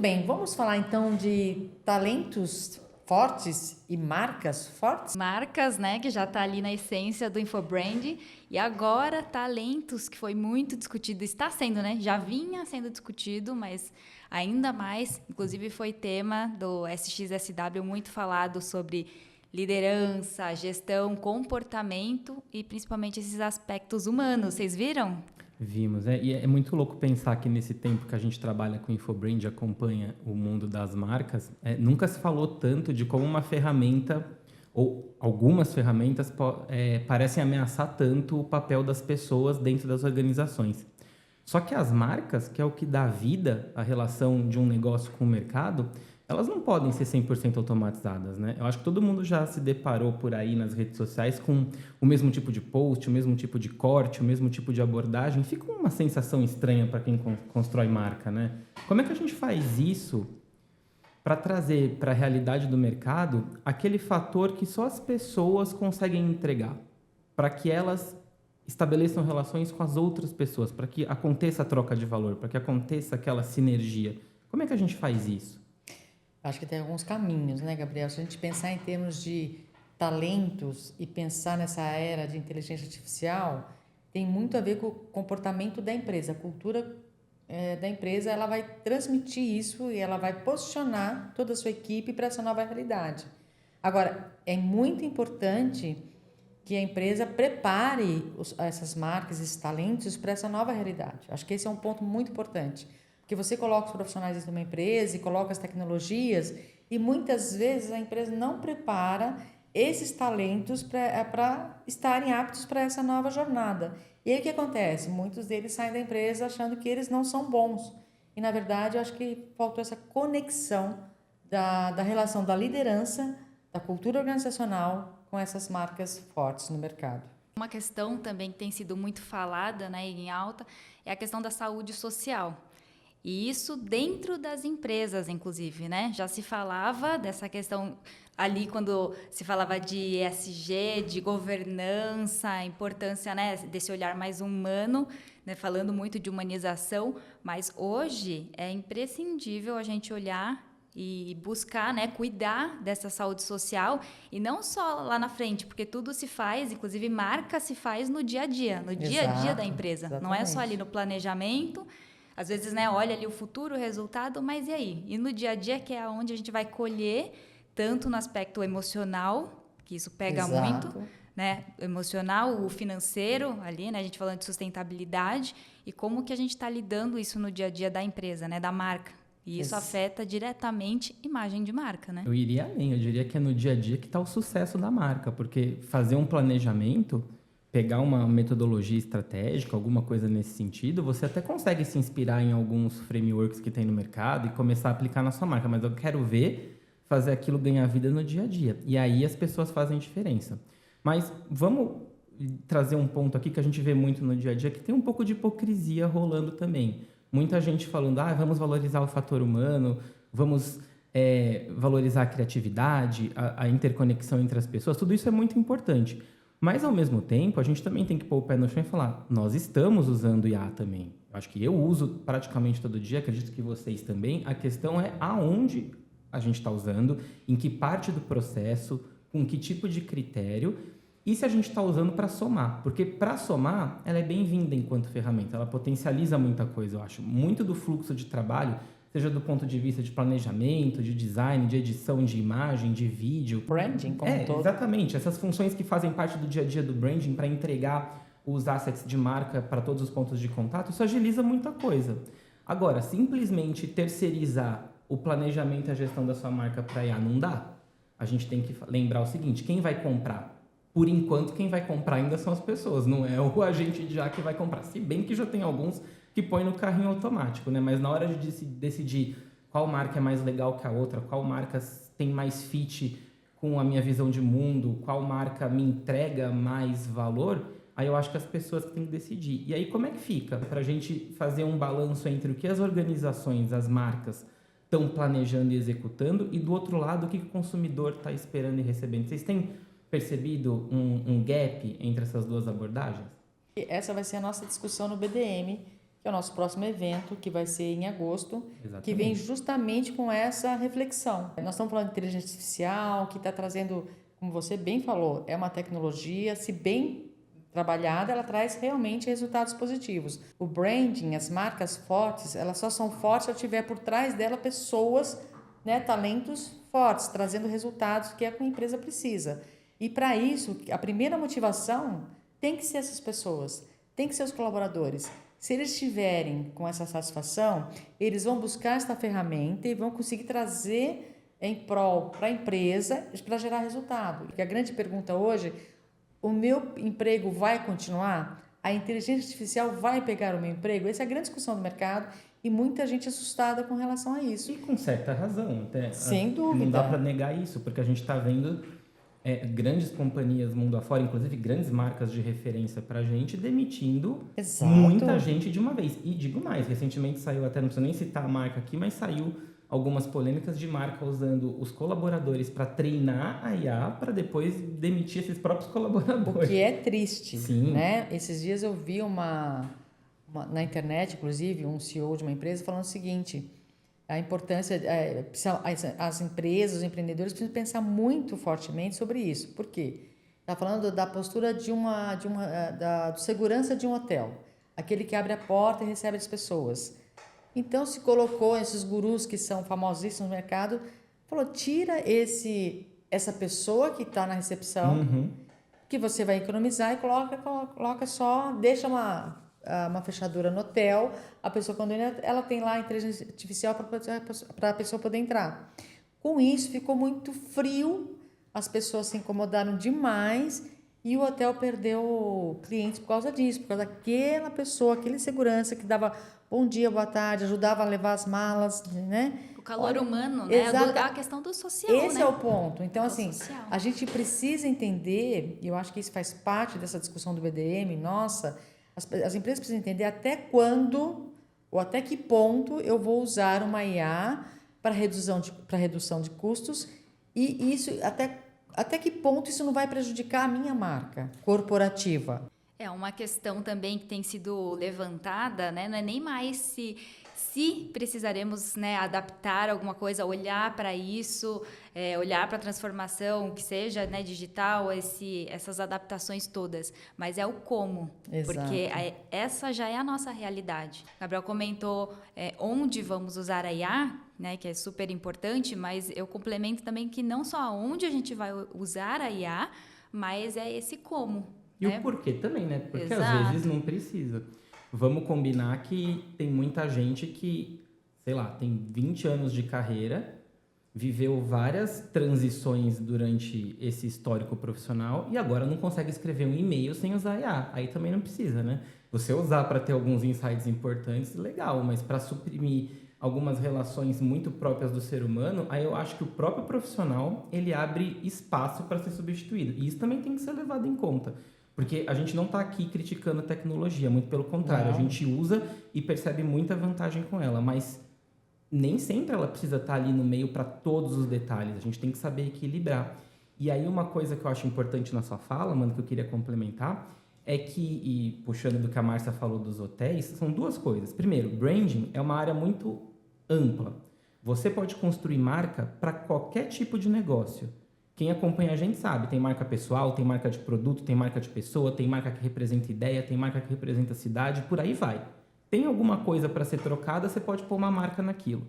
bem, vamos falar então de talentos fortes e marcas fortes? Marcas, né, que já está ali na essência do infobrand, e agora talentos, que foi muito discutido, está sendo, né, já vinha sendo discutido, mas ainda mais, inclusive foi tema do SXSW muito falado sobre liderança, gestão, comportamento e principalmente esses aspectos humanos, vocês viram? Vimos, e é muito louco pensar que nesse tempo que a gente trabalha com Infobrand e acompanha o mundo das marcas, nunca se falou tanto de como uma ferramenta, ou algumas ferramentas, parecem ameaçar tanto o papel das pessoas dentro das organizações. Só que as marcas, que é o que dá vida à relação de um negócio com o mercado, elas não podem ser 100% automatizadas, né? Eu acho que todo mundo já se deparou por aí nas redes sociais com o mesmo tipo de post, o mesmo tipo de corte, o mesmo tipo de abordagem. Fica uma sensação estranha para quem constrói marca, né? Como é que a gente faz isso para trazer para a realidade do mercado aquele fator que só as pessoas conseguem entregar, para que elas estabeleçam relações com as outras pessoas, para que aconteça a troca de valor, para que aconteça aquela sinergia? Como é que a gente faz isso? Acho que tem alguns caminhos, né, Gabriel? Se a gente pensar em termos de talentos e pensar nessa era de inteligência artificial, tem muito a ver com o comportamento da empresa. A cultura da empresa, ela vai transmitir isso e ela vai posicionar toda a sua equipe para essa nova realidade. Agora, é muito importante que a empresa prepare essas marcas, esses talentos para essa nova realidade. Acho que esse é um ponto muito importante. Porque você coloca os profissionais dentro de uma empresa e coloca as tecnologias e muitas vezes a empresa não prepara esses talentos para estarem aptos para essa nova jornada. E aí o que acontece? Muitos deles saem da empresa achando que eles não são bons. E na verdade eu acho que faltou essa conexão da relação da liderança, da cultura organizacional com essas marcas fortes no mercado. Uma questão também que tem sido muito falada, né, em alta, é a questão da saúde social. E isso dentro das empresas, inclusive, né? Já se falava dessa questão ali quando se falava de ESG, de governança, a importância, né, desse olhar mais humano, né, falando muito de humanização, mas hoje é imprescindível a gente olhar e buscar, né, cuidar dessa saúde social e não só lá na frente, porque tudo se faz, inclusive marca se faz no dia a dia da empresa. Exatamente. Não é só ali no planejamento. Às vezes, né, olha ali o futuro, o resultado, mas e aí? E no dia a dia, que é onde a gente vai colher, tanto no aspecto emocional, que isso pega muito, né? O emocional, o financeiro ali, né? A gente falando de sustentabilidade e como que a gente está lidando isso no dia a dia da empresa, né? Da marca. E isso afeta diretamente a imagem de marca, né? Eu iria além, eu diria que é no dia a dia que está o sucesso da marca, porque fazer um planejamento, pegar uma metodologia estratégica, alguma coisa nesse sentido, você até consegue se inspirar em alguns frameworks que tem no mercado e começar a aplicar na sua marca, mas eu quero ver fazer aquilo ganhar vida no dia a dia. E aí as pessoas fazem diferença. Mas vamos trazer um ponto aqui que a gente vê muito no dia a dia, que tem um pouco de hipocrisia rolando também. Muita gente falando, vamos valorizar o fator humano, vamos valorizar a criatividade, a interconexão entre as pessoas, tudo isso é muito importante. Mas, ao mesmo tempo, a gente também tem que pôr o pé no chão e falar, nós estamos usando IA também. Eu acho que eu uso praticamente todo dia, acredito que vocês também. A questão é aonde a gente está usando, em que parte do processo, com que tipo de critério, e se a gente está usando para somar. Porque, para somar, ela é bem-vinda enquanto ferramenta, ela potencializa muita coisa, eu acho. Muito do fluxo de trabalho, seja do ponto de vista de planejamento, de design, de edição de imagem, de vídeo. Branding como um todo. Exatamente. Essas funções que fazem parte do dia a dia do branding para entregar os assets de marca para todos os pontos de contato, isso agiliza muita coisa. Agora, simplesmente terceirizar o planejamento e a gestão da sua marca para IA não dá. A gente tem que lembrar o seguinte, quem vai comprar? Por enquanto, quem vai comprar ainda são as pessoas, não é o agente de IA que vai comprar. Se bem que já tem alguns que põe no carrinho automático, né? Mas na hora de decidir qual marca é mais legal que a outra, qual marca tem mais fit com a minha visão de mundo, qual marca me entrega mais valor, aí eu acho que as pessoas têm que decidir. E aí como é que fica? Para a gente fazer um balanço entre o que as organizações, as marcas, estão planejando e executando e, do outro lado, o que o consumidor está esperando e recebendo. Vocês têm percebido um gap entre essas duas abordagens? Essa vai ser a nossa discussão no BDM, que é o nosso próximo evento, que vai ser em agosto, Exatamente. que vem justamente com essa reflexão. Nós estamos falando de inteligência artificial, que está trazendo, como você bem falou, é uma tecnologia, se bem trabalhada, ela traz realmente resultados positivos. O branding, as marcas fortes, elas só são fortes se eu tiver por trás dela pessoas, né, talentos fortes, trazendo resultados que a empresa precisa. E para isso, a primeira motivação tem que ser essas pessoas, tem que ser os colaboradores. Se eles estiverem com essa satisfação, eles vão buscar esta ferramenta e vão conseguir trazer em prol para a empresa para gerar resultado. E a grande pergunta hoje, o meu emprego vai continuar? A inteligência artificial vai pegar o meu emprego? Essa é a grande discussão do mercado e muita gente assustada com relação a isso. E com certa razão. Até, sem dúvida. Não dá para negar isso, porque a gente está vendo grandes companhias mundo afora, inclusive grandes marcas de referência para a gente, demitindo Exato. muita gente de uma vez. E digo mais, recentemente saiu, até não preciso nem citar a marca aqui, mas saiu algumas polêmicas de marca usando os colaboradores para treinar a IA para depois demitir esses próprios colaboradores. O que é triste. Sim. Né? Esses dias eu vi na internet, inclusive, um CEO de uma empresa falando o seguinte: a importância, as empresas, os empreendedores precisam pensar muito fortemente sobre isso. Por quê? Está falando da postura da segurança de um hotel, aquele que abre a porta e recebe as pessoas. Então se colocou esses gurus que são famosíssimos no mercado, falou: tira essa pessoa que está na recepção, que você vai economizar, e coloca só, deixa uma fechadura no hotel, a pessoa quando ela tem lá a inteligência artificial para a pessoa poder entrar. Com isso ficou muito frio, as pessoas se incomodaram demais e o hotel perdeu clientes por causa disso, por causa daquela pessoa, aquele segurança que dava bom dia, boa tarde, ajudava a levar as malas, né? O calor humano, né? A questão do social, Esse né? é o ponto. Então, assim, social. a gente precisa entender, e eu acho que isso faz parte dessa discussão do BDM, nossa, as empresas precisam entender até quando ou até que ponto eu vou usar uma IA para redução de custos e isso até que ponto isso não vai prejudicar a minha marca corporativa. É uma questão também que tem sido levantada, né? Não é nem mais se precisaremos, né, adaptar alguma coisa, olhar para isso, olhar para a transformação, que seja, né, digital, essas adaptações todas, mas é o como. Exato. Porque essa já é a nossa realidade. O Gabriel comentou onde vamos usar a IA, né, que é super importante, mas eu complemento também que não só onde a gente vai usar a IA, mas é esse como. E o porquê também, né? Porque Exato. às vezes não precisa. Vamos combinar que tem muita gente que, sei lá, tem 20 anos de carreira, viveu várias transições durante esse histórico profissional e agora não consegue escrever um e-mail sem usar IA. Aí também não precisa, né? Você usar para ter alguns insights importantes, legal, mas para suprimir algumas relações muito próprias do ser humano, aí eu acho que o próprio profissional, ele abre espaço para ser substituído. E isso também tem que ser levado em conta. Porque a gente não está aqui criticando a tecnologia, muito pelo contrário, Não. A gente usa e percebe muita vantagem com ela, mas nem sempre ela precisa estar ali no meio para todos os detalhes, a gente tem que saber equilibrar. E aí uma coisa que eu acho importante na sua fala, mano, que eu queria complementar, é que, e puxando do que a Márcia falou dos hotéis, são duas coisas. Primeiro, branding é uma área muito ampla. Você pode construir marca para qualquer tipo de negócio. Quem acompanha a gente sabe, tem marca pessoal, tem marca de produto, tem marca de pessoa, tem marca que representa ideia, tem marca que representa cidade, por aí vai. Tem alguma coisa para ser trocada, você pode pôr uma marca naquilo.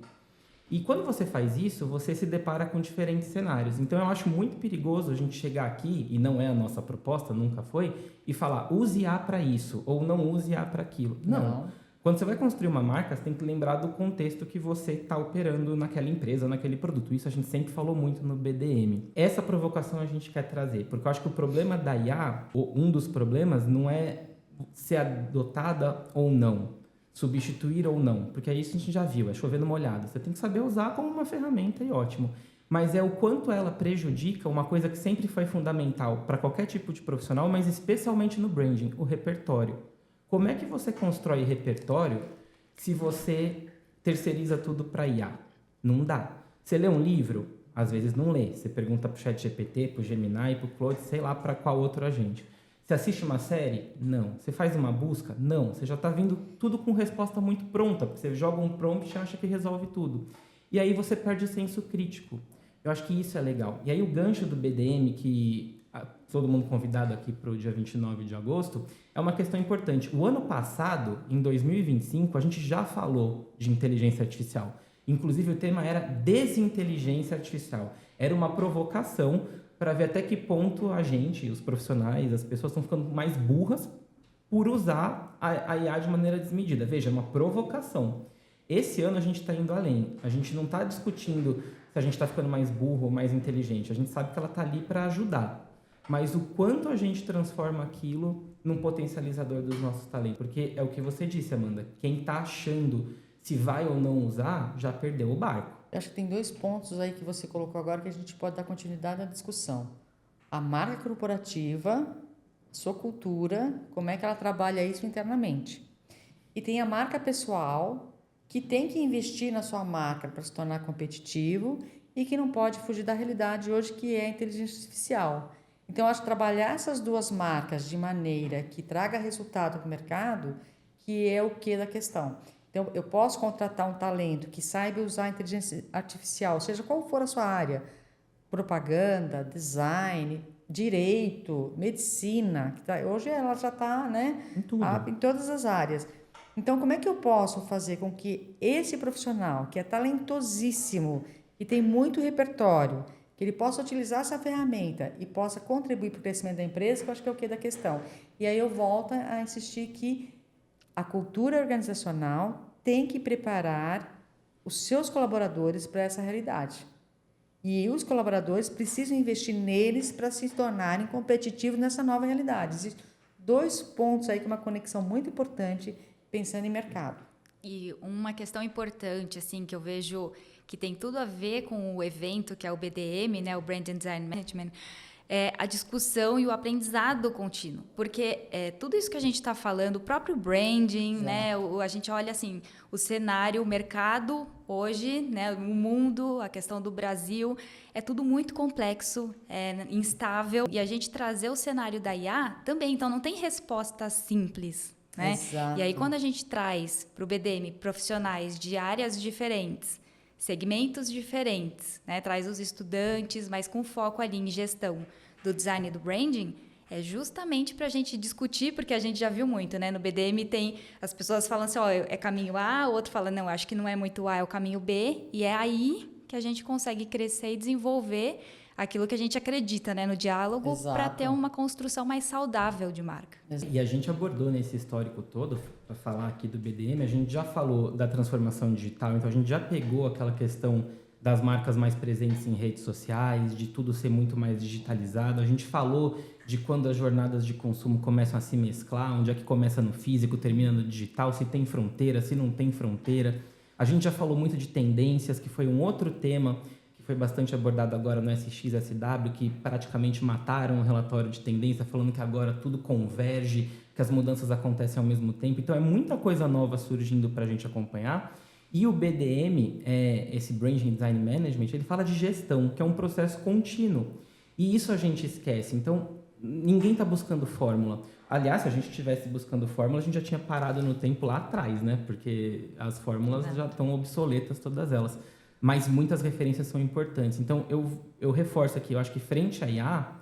E quando você faz isso, você se depara com diferentes cenários. Então eu acho muito perigoso a gente chegar aqui, e não é a nossa proposta, nunca foi, e falar, use IA para isso, ou não use IA para aquilo. Não. Quando você vai construir uma marca, você tem que lembrar do contexto que você está operando naquela empresa, naquele produto. Isso a gente sempre falou muito no BDM. Essa provocação a gente quer trazer, porque eu acho que o problema da IA, ou um dos problemas, não é ser adotada ou não, substituir ou não, porque isso a gente já viu, é chover no molhado. Você tem que saber usar como uma ferramenta e ótimo. Mas é o quanto ela prejudica uma coisa que sempre foi fundamental para qualquer tipo de profissional, mas especialmente no branding, o repertório. Como é que você constrói repertório se você terceiriza tudo para IA? Não dá. Você lê um livro? Às vezes não lê. Você pergunta para o ChatGPT, para o Gemini, para o Claude, sei lá para qual outro agente. Você assiste uma série? Não. Você faz uma busca? Não. Você já está vendo tudo com resposta muito pronta, porque você joga um prompt e acha que resolve tudo. E aí você perde o senso crítico. Eu acho que isso é legal. E aí o gancho do BDM, que todo mundo convidado aqui para o dia 29 de agosto, é uma questão importante. O ano passado, em 2025, a gente já falou de inteligência artificial. Inclusive, o tema era desinteligência artificial. Era uma provocação para ver até que ponto a gente, os profissionais, as pessoas estão ficando mais burras por usar a IA de maneira desmedida. Veja, é uma provocação. Esse ano a gente está indo além. A gente não está discutindo se a gente está ficando mais burro ou mais inteligente. A gente sabe que ela está ali para ajudar. Mas o quanto a gente transforma aquilo num potencializador dos nossos talentos. Porque é o que você disse, Amanda. Quem está achando se vai ou não usar, já perdeu o barco. Eu acho que tem 2 pontos aí que você colocou agora que a gente pode dar continuidade à discussão. A marca corporativa, sua cultura, como é que ela trabalha isso internamente. E tem a marca pessoal, que tem que investir na sua marca para se tornar competitivo e que não pode fugir da realidade hoje, que é a inteligência artificial. Então, eu acho que trabalhar essas 2 marcas de maneira que traga resultado para o mercado, que é o que da questão. Então, eu posso contratar um talento que saiba usar a inteligência artificial, seja qual for a sua área, propaganda, design, direito, medicina, hoje ela já está, né, em todas as áreas. Então, como é que eu posso fazer com que esse profissional, que é talentosíssimo, que tem muito repertório, que ele possa utilizar essa ferramenta e possa contribuir para o crescimento da empresa, que eu acho que é o que da questão. E aí eu volto a insistir que a cultura organizacional tem que preparar os seus colaboradores para essa realidade. E os colaboradores precisam investir neles para se tornarem competitivos nessa nova realidade. Existem 2 pontos aí com uma conexão muito importante pensando em mercado. E uma questão importante, assim, que eu vejo que tem tudo a ver com o evento, que é o BDM, né, o Brand Design Management, é a discussão e o aprendizado contínuo. Porque tudo isso que a gente está falando, o próprio branding, né, a gente olha assim, o cenário, o mercado hoje, né, o mundo, a questão do Brasil, é tudo muito complexo, instável. E a gente trazer o cenário da IA também, então não tem resposta simples. Né? Exato. E aí, quando a gente traz para o BDM profissionais de áreas diferentes, segmentos diferentes, né? Traz os estudantes, mas com foco ali em gestão do design e do branding, é justamente para a gente discutir, porque a gente já viu muito, né? No BDM tem as pessoas falam assim, é caminho A, o outro fala, não, acho que não é muito A, é o caminho B, e é aí que a gente consegue crescer e desenvolver aquilo que a gente acredita, né, no diálogo, para ter uma construção mais saudável de marca. E a gente abordou nesse histórico todo, para falar aqui do BDM, a gente já falou da transformação digital, então a gente já pegou aquela questão das marcas mais presentes em redes sociais, de tudo ser muito mais digitalizado. A gente falou de quando as jornadas de consumo começam a se mesclar, onde é que começa no físico, termina no digital, se tem fronteira, se não tem fronteira. A gente já falou muito de tendências, que foi um outro tema foi bastante abordado agora no SXSW, que praticamente mataram o relatório de tendência, falando que agora tudo converge, que as mudanças acontecem ao mesmo tempo. Então, é muita coisa nova surgindo para a gente acompanhar. E o BDM, esse Branding Design Management, ele fala de gestão, que é um processo contínuo. E isso a gente esquece. Então, ninguém está buscando fórmula. Aliás, se a gente estivesse buscando fórmula, a gente já tinha parado no tempo lá atrás, né? Porque as fórmulas já estão obsoletas, todas elas. Mas muitas referências são importantes. Então, eu reforço aqui, eu acho que frente à IA,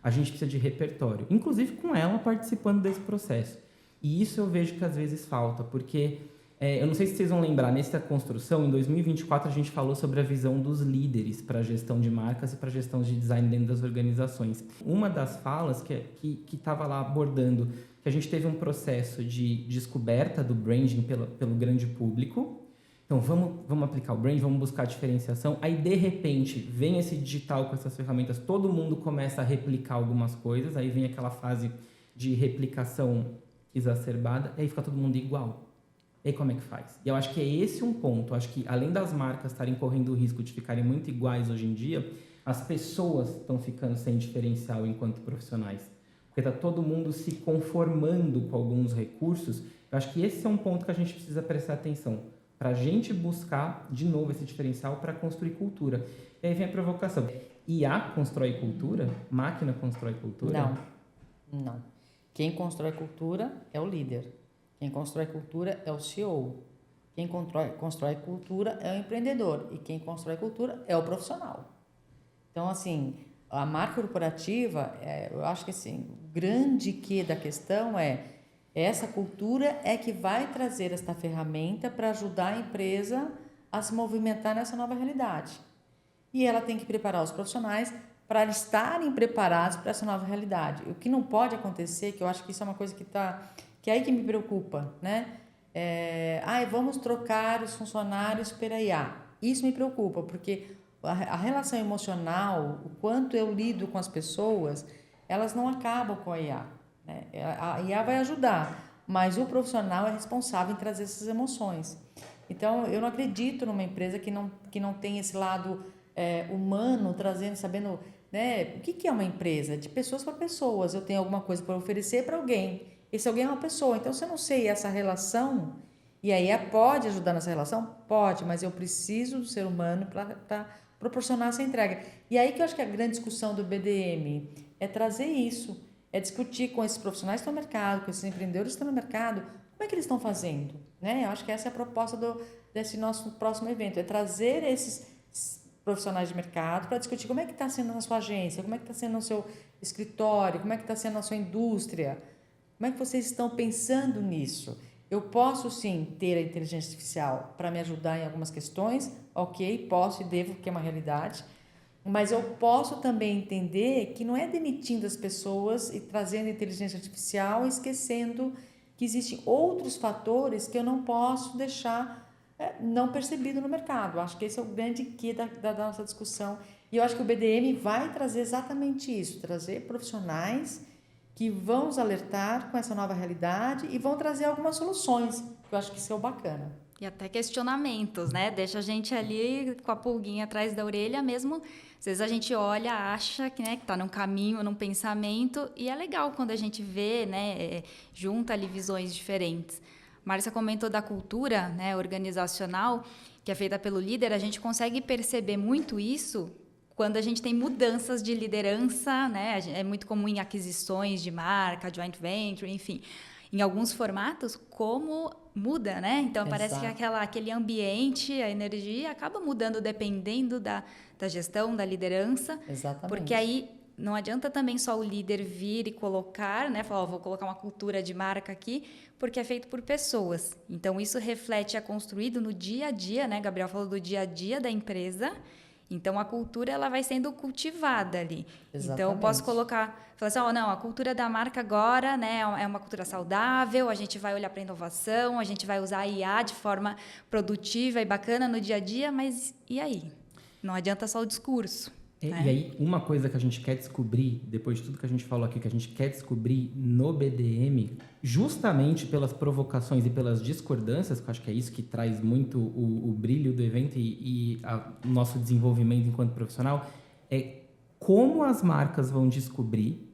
a gente precisa de repertório. Inclusive com ela participando desse processo. E isso eu vejo que às vezes falta, porque eu não sei se vocês vão lembrar, nessa construção, em 2024, a gente falou sobre a visão dos líderes para a gestão de marcas e para a gestão de design dentro das organizações. Uma das falas que estava lá abordando que a gente teve um processo de descoberta do branding pelo grande público. Então, vamos aplicar o brand, vamos buscar a diferenciação. Aí, de repente, vem esse digital com essas ferramentas, todo mundo começa a replicar algumas coisas, aí vem aquela fase de replicação exacerbada, e aí fica todo mundo igual. E aí, como é que faz? E eu acho que é esse um ponto. Eu acho que, além das marcas estarem correndo o risco de ficarem muito iguais hoje em dia, as pessoas estão ficando sem diferencial enquanto profissionais. Porque está todo mundo se conformando com alguns recursos. Eu acho que esse é um ponto que a gente precisa prestar atenção. Para a gente buscar, de novo, esse diferencial para construir cultura. E aí vem a provocação. IA constrói cultura? Máquina constrói cultura? Não. Quem constrói cultura é o líder. Quem constrói cultura é o CEO. Quem constrói cultura é o empreendedor. E quem constrói cultura é o profissional. Então, assim, a marca corporativa, eu acho que assim, o grande quê da questão é essa cultura é que vai trazer esta ferramenta para ajudar a empresa a se movimentar nessa nova realidade. E ela tem que preparar os profissionais para estarem preparados para essa nova realidade. O que não pode acontecer, que eu acho que isso é uma coisa que é aí que me preocupa, né? Vamos trocar os funcionários pela IA. Isso me preocupa, porque a relação emocional, o quanto eu lido com as pessoas, elas não acabam com a IA. Né? A IA vai ajudar, mas o profissional é responsável em trazer essas emoções. Então, eu não acredito numa empresa que não tem esse lado humano, sabendo, né, o que é uma empresa? De pessoas para pessoas. Eu tenho alguma coisa para oferecer para alguém. Esse alguém é uma pessoa. Então, se eu não sei essa relação, e a IA pode ajudar nessa relação? Pode, mas eu preciso do ser humano para proporcionar essa entrega. E aí que eu acho que a grande discussão do BDM é trazer isso, é discutir com esses profissionais que estão no mercado, com esses empreendedores que estão no mercado, como é que eles estão fazendo? Né? Eu acho que essa é a proposta desse nosso próximo evento, é trazer esses profissionais de mercado para discutir como é que está sendo na sua agência, como é que está sendo no seu escritório, como é que está sendo na sua indústria, como é que vocês estão pensando nisso? Eu posso sim ter a inteligência artificial para me ajudar em algumas questões, ok, posso e devo, porque é uma realidade, mas eu posso também entender que não é demitindo as pessoas e trazendo inteligência artificial e esquecendo que existem outros fatores que eu não posso deixar não percebido no mercado. Acho que esse é o grande quê da nossa discussão. E eu acho que o BDM vai trazer exatamente isso, trazer profissionais que vão nos alertar com essa nova realidade e vão trazer algumas soluções, que eu acho que isso é o bacana. E até questionamentos, né? Deixa a gente ali com a pulguinha atrás da orelha mesmo. Às vezes a gente olha, acha que, né, que tá num caminho, num pensamento, e é legal quando a gente vê, né, junta ali visões diferentes. Márcia comentou da cultura, né, organizacional, que é feita pelo líder. A gente consegue perceber muito isso quando a gente tem mudanças de liderança, né? É muito comum em aquisições de marca, joint venture, enfim. Em alguns formatos, como muda, né? Então, parece que aquele ambiente, a energia, acaba mudando dependendo da gestão, da liderança. Exatamente. Porque aí não adianta também só o líder vir e colocar, né? Falar, vou colocar uma cultura de marca aqui, porque é feito por pessoas. Então, isso reflete, é construído no dia a dia, né? Gabriel falou do dia a dia da empresa. Então, a cultura ela vai sendo cultivada ali. Exatamente. Então, eu posso falar assim, não, a cultura da marca agora, né, é uma cultura saudável, a gente vai olhar para a inovação, a gente vai usar a IA de forma produtiva e bacana no dia a dia, mas e aí? Não adianta só o discurso. E aí, uma coisa que a gente quer descobrir, depois de tudo que a gente falou aqui, que a gente quer descobrir no BDM, justamente pelas provocações e pelas discordâncias, que eu acho que é isso que traz muito o brilho do evento e o nosso desenvolvimento enquanto profissional, é como as marcas vão descobrir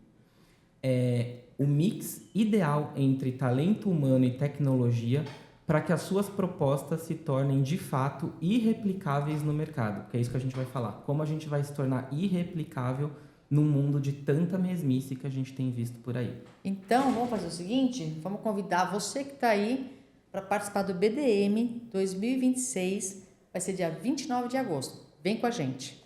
o mix ideal entre talento humano e tecnologia para que as suas propostas se tornem, de fato, irreplicáveis no mercado. Que é isso que a gente vai falar. Como a gente vai se tornar irreplicável num mundo de tanta mesmice que a gente tem visto por aí. Então, vamos fazer o seguinte, vamos convidar você que está aí para participar do BDM 2026, vai ser dia 29 de agosto. Vem com a gente.